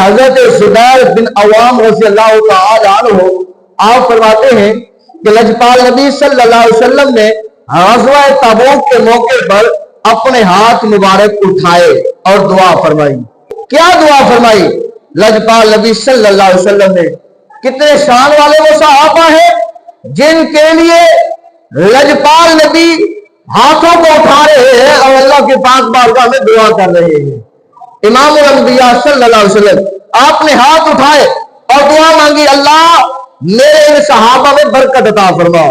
حضرت زبیر بن عوام رضی اللہ تعالی عنہ آپ فرماتے ہیں کہ لجپال نبی صلی اللہ علیہ وسلم نے غزوہ تبوک کے موقع پر اپنے ہاتھ مبارک اٹھائے اور دعا فرمائی. کیا دعا فرمائی؟ لجپال نبی صلی اللہ علیہ وسلم نے. کتنے شان والے وہ صحابہ ہیں جن کے لیے لجپال نبی ہاتھوں کو اٹھا رہے ہیں اور اللہ کے پاک بارگاہ میں دعا کر رہے ہیں. امام الانبیاء صلی اللہ علیہ وسلم آپ نے ہاتھ اٹھائے اور دعا مانگی, اللہ میرے ان صحابہ میں برکت عطا فرما,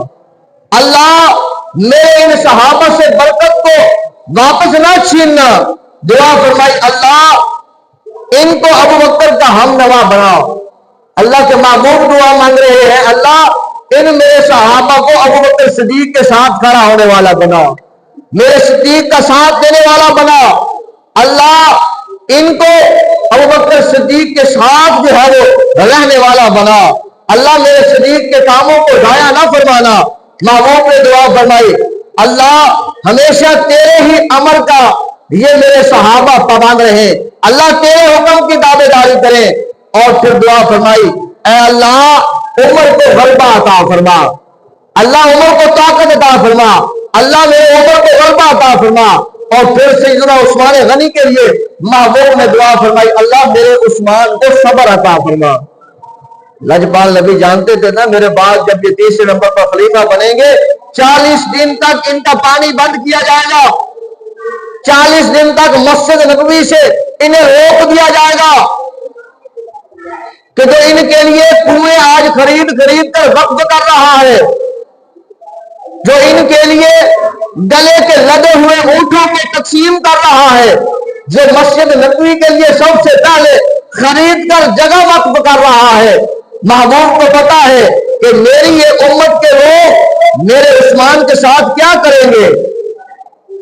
اللہ میرے ان صحابہ سے برکت کو واپس نہ چھیننا. دعا فرمائی, اللہ ان کو ابو بکر کا ہم نوا بناؤ. اللہ کے محبوب دعا مانگ رہے ہیں, اللہ ان میرے صحابہ کو ابو بکر صدیق کے ساتھ کھڑا ہونے والا بنا, میرے صدیق کا ساتھ دینے والا بنا. اللہ ان کو ابو بکر صدیق کے ساتھ جو ہے وہ رہنے والا بنا. اللہ میرے صدیق کے کاموں کو ضائع نہ فرمانا. محبوب نے دعا فرمائی, اللہ ہمیشہ تیرے ہی امر کا یہ میرے صحابہ پابند رہے, اللہ تیرے حکم کی دعوے داری کریں. اور پھر دعا فرمائی, اے اللہ عمر کو غلبہ عطا فرما, اللہ عمر کو طاقت عطا فرما, اللہ میرے عمر کو غلبہ عطا فرما. اور پھر سیدنا عثمان غنی کے لیے محبوب نے دعا فرمائی, اللہ میرے عثمان کو صبر عطا فرما. لجپال نبی جانتے تھے نا, میرے بعد جب یہ تیسرے نمبر پر خلیفہ بنیں گے 40 دن تک ان کا پانی بند کیا جائے گا, 40 دن تک مسجد نبوی سے انہیں روک دیا جائے گا کہ جو ان کے لیے کنویں آج خرید کر وقف کر رہا ہے, جو ان کے لیے گلے کے لدے ہوئے اونٹوں کو تقسیم کر رہا ہے, جو مسجد نبوی کے لیے سب سے پہلے خرید کر جگہ وقف کر رہا ہے, محبوب کو پتا ہے کہ میری یہ امت کے لوگ میرے عثمان کے ساتھ کیا کریں گے.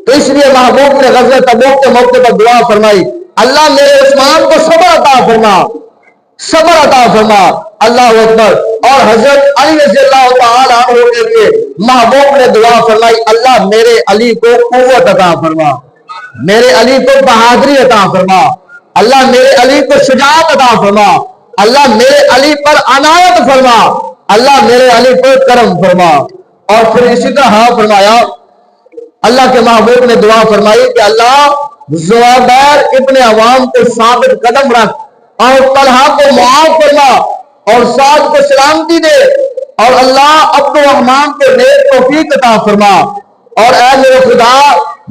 تو اس لیے محبوب نے غزوہ تبوک کے موقع پر دعا فرمائی, اللہ میرے عثمان کو صبر عطا فرما, صبر عطا فرما. اللہ اکبر. اور حضرت علی رضی اللہ تعالی عنہ کے لیے محبوب نے دعا فرمائی, اللہ میرے علی کو قوت عطا فرما, میرے علی کو بہادری عطا فرما, اللہ میرے علی کو شجاعت عطا فرما, اللہ میرے علی پر عنایت فرما, اللہ میرے علی پر کرم فرما. اور پھر اسی طرح فرمایا, اللہ کے محبوب نے دعا فرمائی کہ اللہ زبیر ابن عوام کو ثابت قدم رکھ اور طلحہ کو معاف فرما اور سعد کو سلامتی دے, اور اللہ عبد الرحمان کو نیک توفیق عطا فرما. اور اے میرے خدا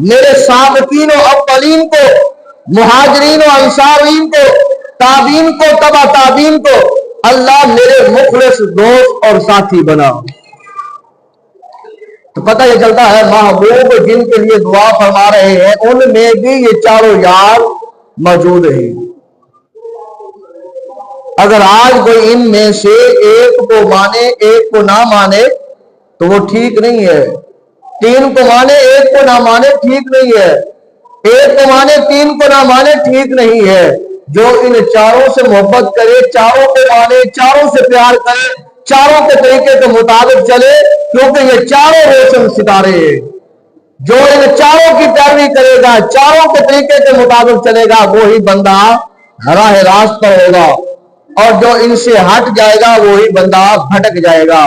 میرے سابقین و اولین کو, مہاجرین و انصارین کو, تابعین کو, تبع تابعین کو اللہ میرے مخلص دوست اور ساتھی بنا. تو پتہ یہ چلتا ہے محبوب جن کے لیے دعا فرما رہے ہیں ان میں بھی یہ چاروں یار موجود ہیں. اگر آج کوئی ان میں سے ایک کو مانے ایک کو نہ مانے تو وہ ٹھیک نہیں ہے, 3 کو مانے ایک کو نہ مانے ٹھیک نہیں ہے, 1 کو مانے 3 کو نہ مانے ٹھیک نہیں ہے. جو ان چاروں سے محبت کرے, چاروں کو مانے, چاروں سے پیار کرے, چاروں کے طریقے کے مطابق چلے, کیونکہ یہ چاروں روشن ستارے ہیں. جو ان چاروں کی پیروی کرے گا, چاروں کے طریقے کے مطابق چلے گا, وہی بندہ راہ راست پر ہوگا, اور جو ان سے ہٹ جائے گا وہی بندہ بھٹک جائے گا.